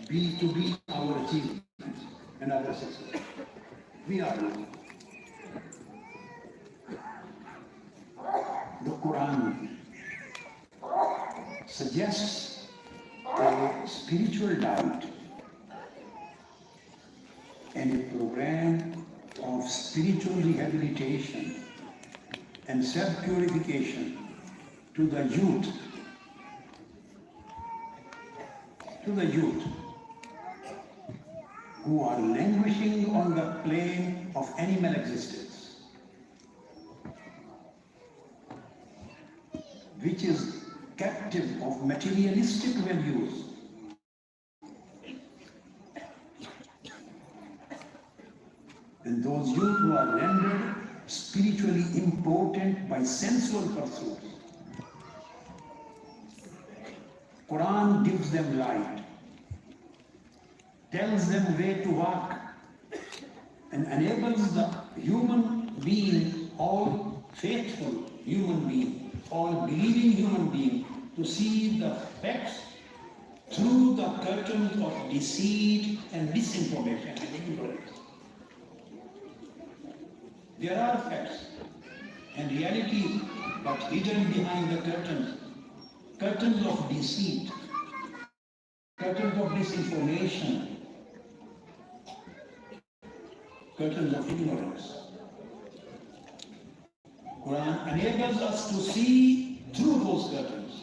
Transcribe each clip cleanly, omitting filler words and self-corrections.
be our achievement and our success. We are lucky. The Quran suggests a spiritual diet and a program of spiritual rehabilitation and self-purification to the youth who are languishing on the plane of animal existence, which is captive of materialistic values. And those youth who are rendered spiritually important by sensual pursuits. Quran gives them light, tells them where to walk, and enables the human being, all faithful human being, all believing human being, to see the facts through the curtains of deceit and misinformation and ignorance. There are facts and realities, but hidden behind the curtains of deceit, curtains of misinformation, curtains of ignorance. Quran enables us to see through those curtains.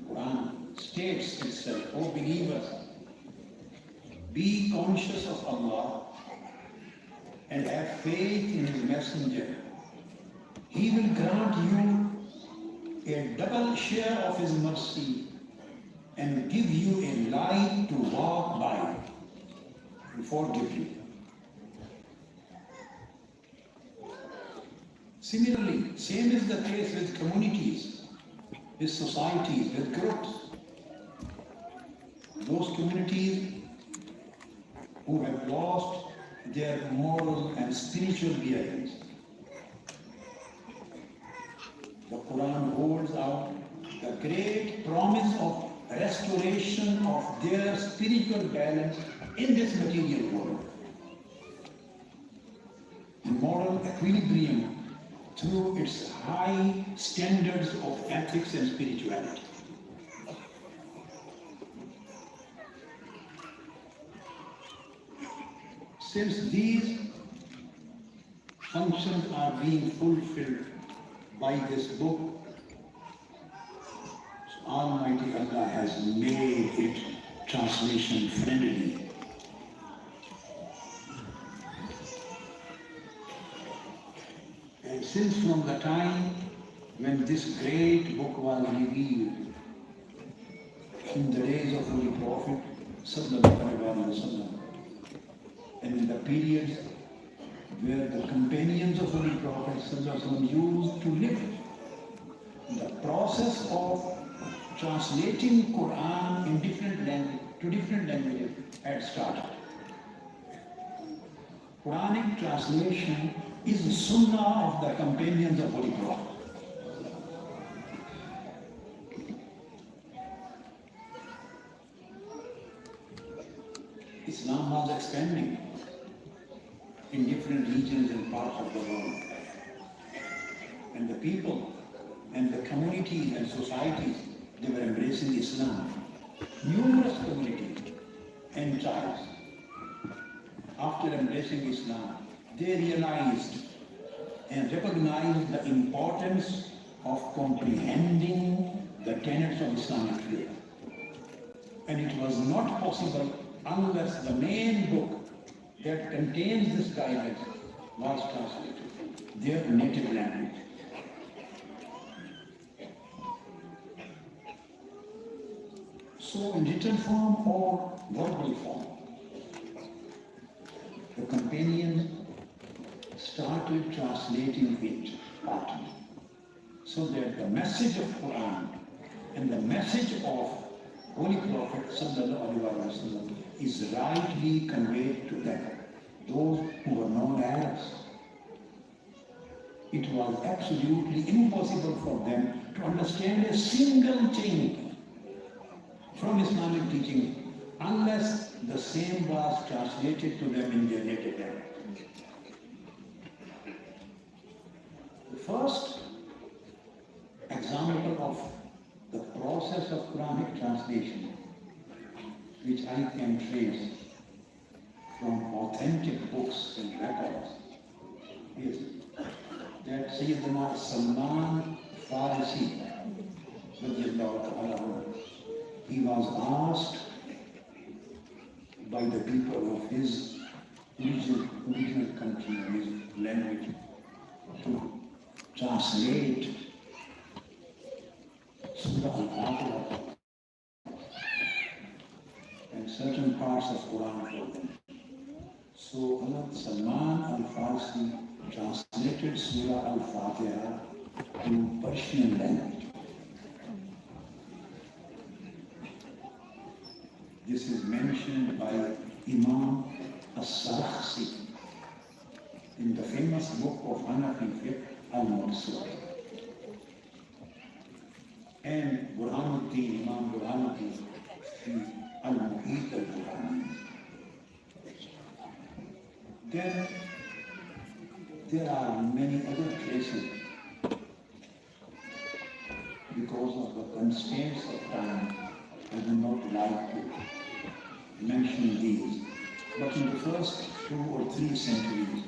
Quran states itself, O believers, be conscious of Allah and have faith in His Messenger. He will grant you a double share of His mercy and give you a light to walk by and forgive you. Similarly, same is the case with communities, with societies, with groups. Those communities who have lost their moral and spiritual bearings. The Quran holds out the great promise of restoration of their spiritual balance in this material world. Moral equilibrium through its high standards of ethics and spirituality. Since these functions are being fulfilled by this book, Almighty Allah has made it translation friendly. And since from the time when this great book was revealed, in the days of Holy Prophet Sallallahu Alaihi Wasallam, and in the periods where the companions of Holy Prophet ﷺ used to live, the process of translating Quran in different languages had started. Quranic translation is the sunnah of the companions of Holy Prophet. Islam was expanding in different regions and parts of the world. And the people and the communities and societies, they were embracing Islam. Numerous communities and tribes, after embracing Islam, they realized and recognized the importance of comprehending the tenets of Islamic faith. And it was not possible unless the main book that contains this guidance was translated, their native language. So in written form or verbal form, the companions started translating it partly, so that the message of Quran and the message of Holy Prophet Sallallahu Alaihi Wasallam is rightly conveyed to them, those who were known Arabs. it was absolutely impossible for them to understand a single thing from Islamic teaching unless the same was translated to them in their native language. The first example of the process of Quranic translation, which I can trace from authentic books and records, is that Sayyidina Salman Farsi, he was asked by the people of his original country, his language, to translate Surah Al-Fatiha and certain parts of Quran for them. So Salman Al-Farsi translated Surah Al-Fatiha to Persian language. This is mentioned by Imam As-Sarakhsi in the famous book of Hanafi fiqh, Al-Maqsud. And Burhanuddin, Imam Burhanuddin, Al-Muhit al-Burhani. Then there are many other places, because of the constraints of time, I do not like to mention these. But in the first 2 or 3 centuries,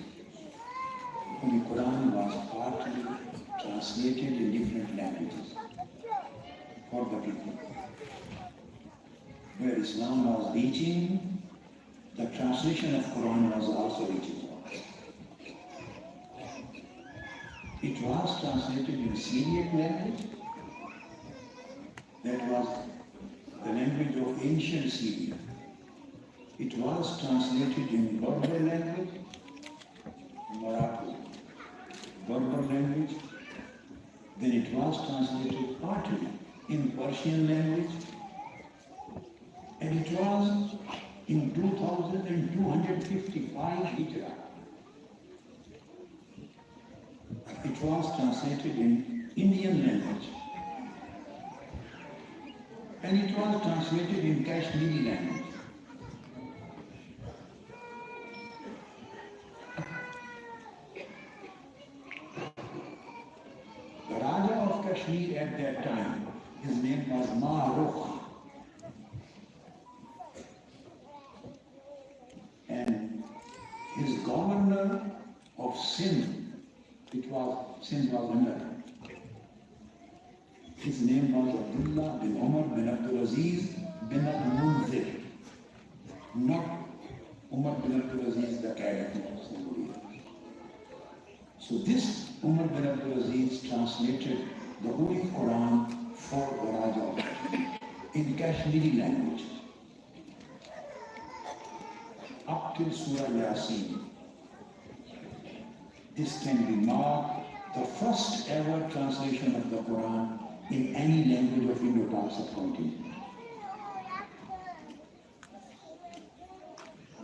the Quran was partly translated in different languages for the people. Where Islam was reaching, the translation of Quran was also reaching. It was translated in Syriac language. That was the language of ancient Syria. It was translated in Berber language, Morocco, Berber language. Then it was translated partly in Persian language. And it was in 2255 Hijrah. It was translated in Indian language. And it was translated in Kashmiri language. The Raja of Kashmir at that time, his name was Marukh. And his governor of Sindh, Sindh was under him. His name was Abdullah bin Umar bin Abdul Aziz bin al-Munzir. Not Umar bin Abdul Aziz, the caliph of Sindh. So this Umar bin Abdul Aziz translated the Holy Quran for the Raja in Kashmiri language up till Surah Yasin. This can be marked the first ever translation of the Quran in any language of Indo-Pak subcontinent.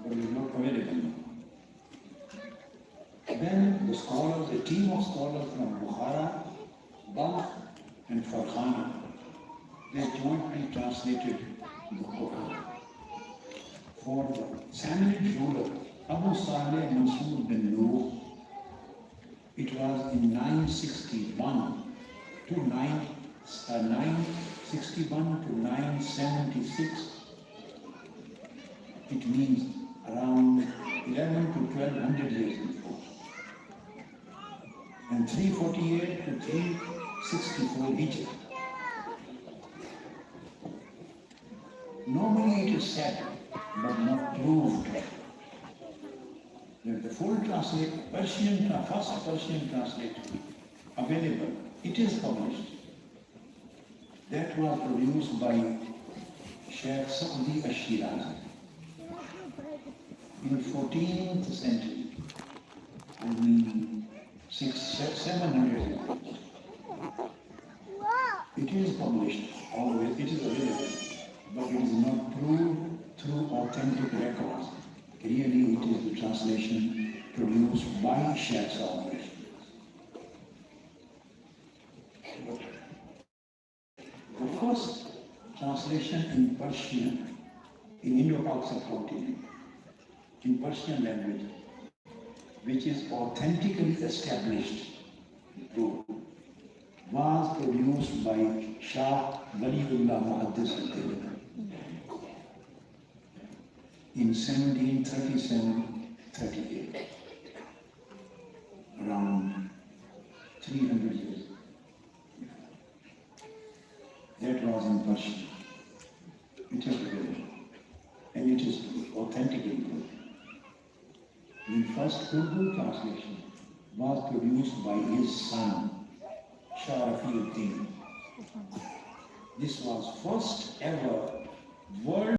But it is not available now. Then the scholars, a team of scholars from Bukhara, Balkh and Farghana, they jointly translated the Quran for the Samanid ruler Abu Saleh Mansur bin Nur. It was in 961 to 976. It means around 11 to 1200 years before. And 348 to 364 Hijrah. Normally it is said, but not proved, that the full first Persian translation available, it is published. That was produced by Sheikh Saudi al-Shirazi in 14th century, I mean 700 years ago. It is published always, it is available, but it is not proved through authentic records. Really, it is the translation produced by Sheikh Saudi. The first translation in Persian, in Indo-Pak subcontinent, in Persian language, which is authentically established, was produced by Shah Waliullah Muhaddis al-Deobandi in 1737-38, around 300 years. That was in Persian. It is good, and it is authentically good. The first Urdu translation was produced by his son, Shah Rafiuddin. This was first ever world